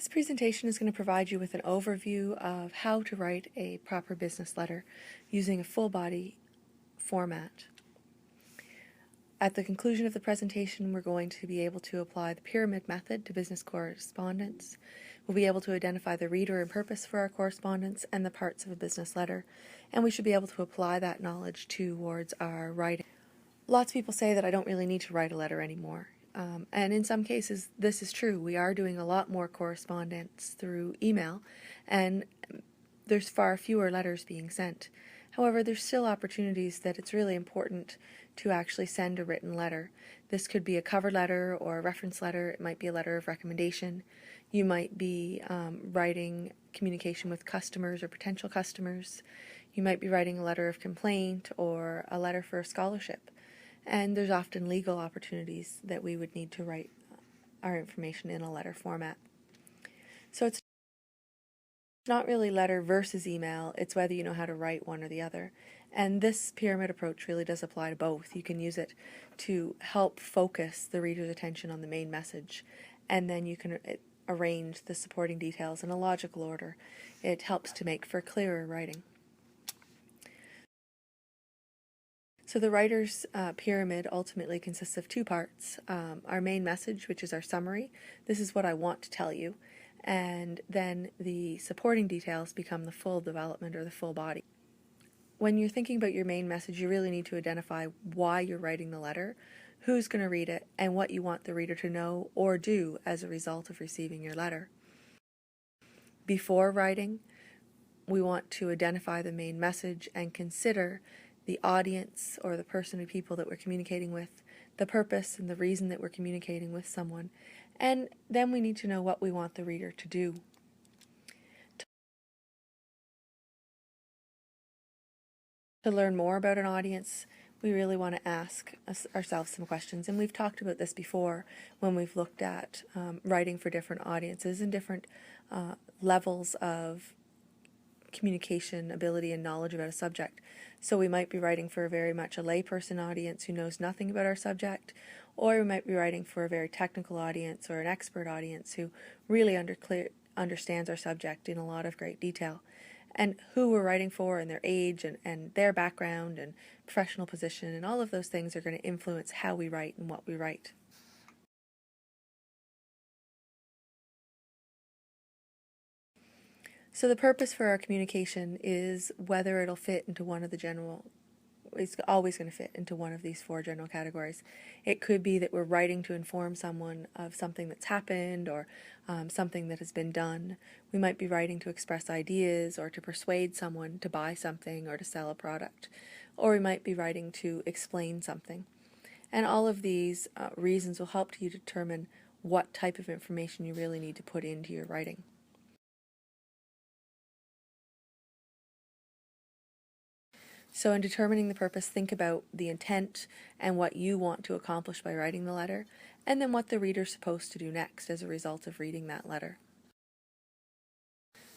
This presentation is going to provide you with an overview of how to write a proper business letter using a full body format. At the conclusion of the presentation, we're going to be able to apply the pyramid method to business correspondence. We'll be able to identify the reader and purpose for our correspondence and the parts of a business letter, and we should be able to apply that knowledge towards our writing. Lots of people say that I don't really need to write a letter anymore. And in some cases, this is true. We are doing a lot more correspondence through email, and there's far fewer letters being sent. However, there's still opportunities that it's really important to actually send a written letter. This could be a cover letter or a reference letter. It might be a letter of recommendation. You might be writing communication with customers or potential customers. You might be writing a letter of complaint or a letter for a scholarship. And there's often legal opportunities that we would need to write our information in a letter format. So it's not really letter versus email, it's whether you know how to write one or the other. And this pyramid approach really does apply to both. You can use it to help focus the reader's attention on the main message, and then you can arrange the supporting details in a logical order. It helps to make for clearer writing. So the writer's pyramid ultimately consists of two parts. Our main message, which is our summary. This is what I want to tell you. And then the supporting details become the full development or the full body. When you're thinking about your main message, you really need to identify why you're writing the letter, who's going to read it, and what you want the reader to know or do as a result of receiving your letter. Before writing, we want to identify the main message and consider the audience or the person or people that we're communicating with, the purpose and the reason that we're communicating with someone, and then we need to know what we want the reader to do. To learn more about an audience, we really want to ask ourselves some questions, and we've talked about this before when we've looked at writing for different audiences and different levels of communication ability and knowledge about a subject. So we might be writing for very much a layperson audience who knows nothing about our subject, or we might be writing for a very technical audience or an expert audience who really understands our subject in a lot of great detail. And who we're writing for and their age and their background and professional position and all of those things are going to influence how we write and what we write. So the purpose for our communication is whether it'll fit into one of the it's always going to fit into one of these four general categories. It could be that we're writing to inform someone of something that's happened or something that has been done. We might be writing to express ideas or to persuade someone to buy something or to sell a product. Or we might be writing to explain something. And all of these reasons will help you determine what type of information you really need to put into your writing. So in determining the purpose, think about the intent and what you want to accomplish by writing the letter, and then what the reader's supposed to do next as a result of reading that letter.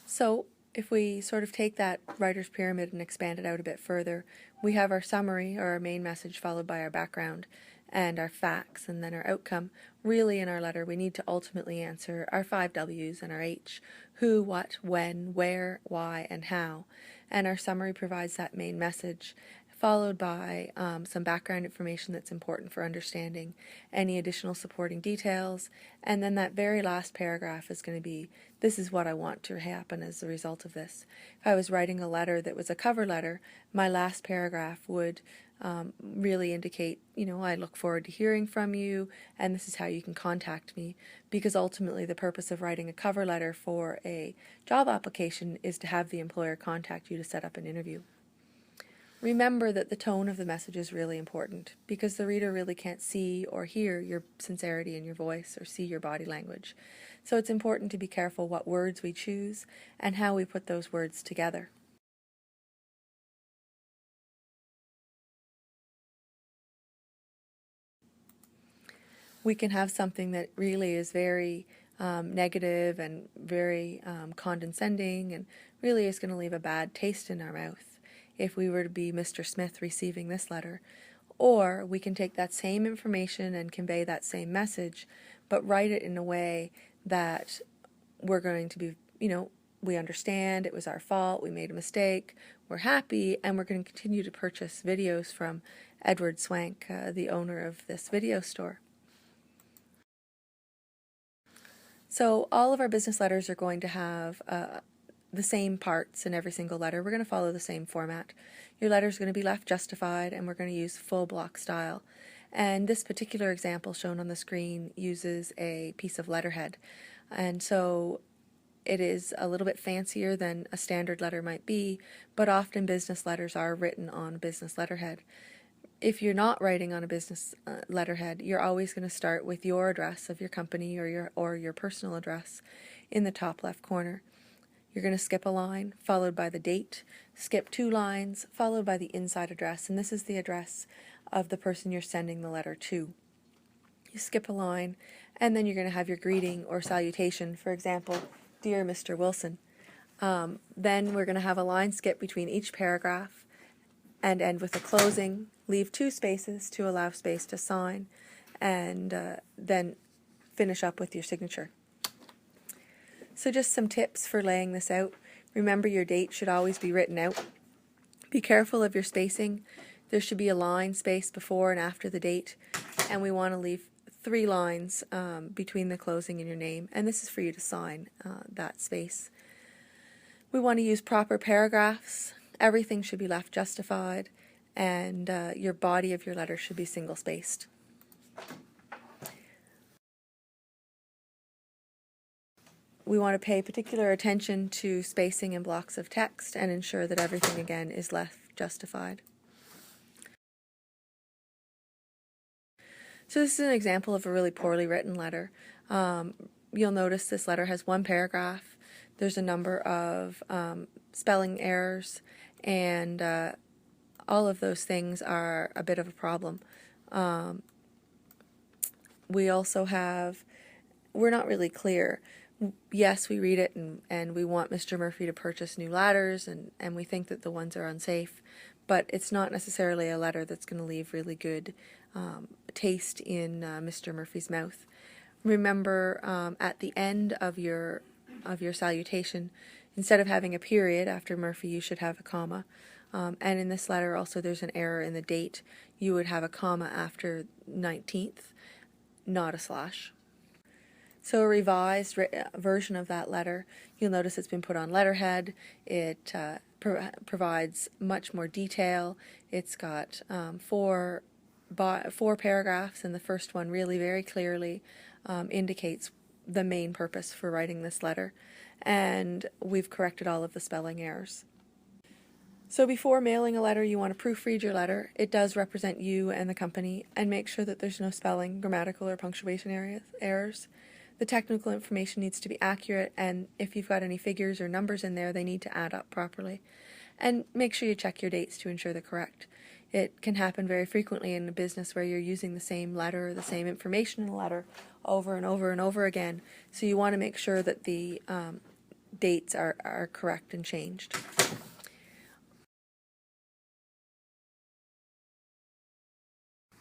So if we sort of take that writer's pyramid and expand it out a bit further, we have our summary or our main message followed by our background and our facts and then our outcome. Really in our letter we need to ultimately answer our 5 W's and our H: who, what, when, where, why, and how. And our summary provides that main message, followed by some background information that's important for understanding any additional supporting details, and then that very last paragraph is going to be, this is what I want to happen as a result of this. If I was writing a letter that was a cover letter, my last paragraph would really indicate, I look forward to hearing from you, and this is how you can contact me, because ultimately the purpose of writing a cover letter for a job application is to have the employer contact you to set up an interview. Remember that the tone of the message is really important, because the reader really can't see or hear your sincerity in your voice or see your body language. So it's important to be careful what words we choose and how we put those words together. We can have something that really is very negative and very condescending and really is going to leave a bad taste in our mouth if we were to be Mr. Smith receiving this letter. Or we can take that same information and convey that same message, but write it in a way that we're going to be, we understand it was our fault, we made a mistake, we're happy, and we're going to continue to purchase videos from Edward Swank, the owner of this video store. So all of our business letters are going to have the same parts in every single letter. We're going to follow the same format. Your letter is going to be left justified, and we're going to use full block style. And this particular example shown on the screen uses a piece of letterhead. And so it is a little bit fancier than a standard letter might be, but often business letters are written on business letterhead. If you're not writing on a business letterhead, you're always going to start with your address of your company or your personal address in the top left corner. You're going to skip a line, followed by the date, skip 2 lines, followed by the inside address, and this is the address of the person you're sending the letter to. You skip a line, and then you're going to have your greeting or salutation, for example, "Dear Mr. Wilson." Then we're going to have a line skip between each paragraph and end with a closing, leave 2 spaces to allow space to sign, and then finish up with your signature. So just some tips for laying this out. Remember, your date should always be written out. Be careful of your spacing. There should be a line space before and after the date, and we want to leave 3 lines between the closing and your name, and this is for you to sign that space. We want to use proper paragraphs. Everything should be left justified, and your body of your letter should be single-spaced. We want to pay particular attention to spacing and blocks of text and ensure that everything, again, is left justified. So this is an example of a really poorly written letter. You'll notice this letter has 1 paragraph. There's a number of spelling errors, and all of those things are a bit of a problem. We also have, we're not really clear. Yes, we read it and we want Mr. Murphy to purchase new ladders, and we think that the ones are unsafe, but it's not necessarily a letter that's going to leave really good taste in Mr. Murphy's mouth. Remember, at the end of your salutation, instead of having a period after Murphy, you should have a comma. And in this letter also there's an error in the date. You would have a comma after 19th, not a slash. So a revised version of that letter, you'll notice it's been put on letterhead. It provides much more detail. It's got 4 paragraphs, and the first one really very clearly indicates the main purpose for writing this letter. And we've corrected all of the spelling errors. So before mailing a letter, you want to proofread your letter. It does represent you and the company, and make sure that there's no spelling, grammatical, or punctuation errors. The technical information needs to be accurate, and if you've got any figures or numbers in there, they need to add up properly. And make sure you check your dates to ensure they're correct. It can happen very frequently in a business where you're using the same letter or the same information in a letter over and over and over again, so you want to make sure that the dates are correct and changed.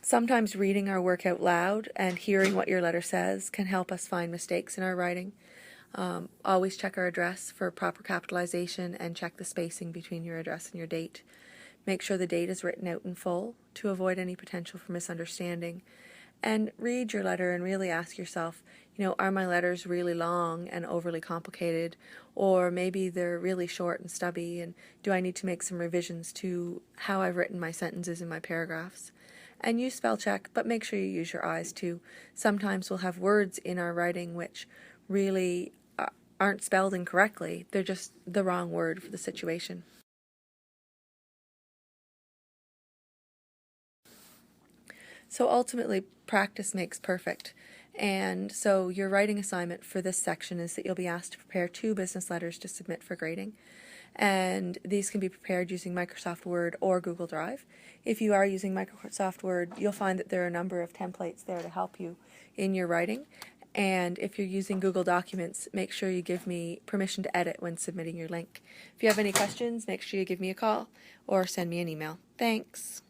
Sometimes reading our work out loud and hearing what your letter says can help us find mistakes in our writing. Always check our address for proper capitalization and check the spacing between your address and your date. Make sure the date is written out in full to avoid any potential for misunderstanding. And read your letter and really ask yourself, are my letters really long and overly complicated, or maybe they're really short and stubby, and do I need to make some revisions to how I've written my sentences and my paragraphs? And use spell check, but make sure you use your eyes too. Sometimes we'll have words in our writing which really aren't spelled incorrectly. They're just the wrong word for the situation. So ultimately, practice makes perfect. And so your writing assignment for this section is that you'll be asked to prepare 2 business letters to submit for grading. And these can be prepared using Microsoft Word or Google Drive. If you are using Microsoft Word, you'll find that there are a number of templates there to help you in your writing. And if you're using Google Documents, make sure you give me permission to edit when submitting your link. If you have any questions, make sure you give me a call or send me an email. Thanks.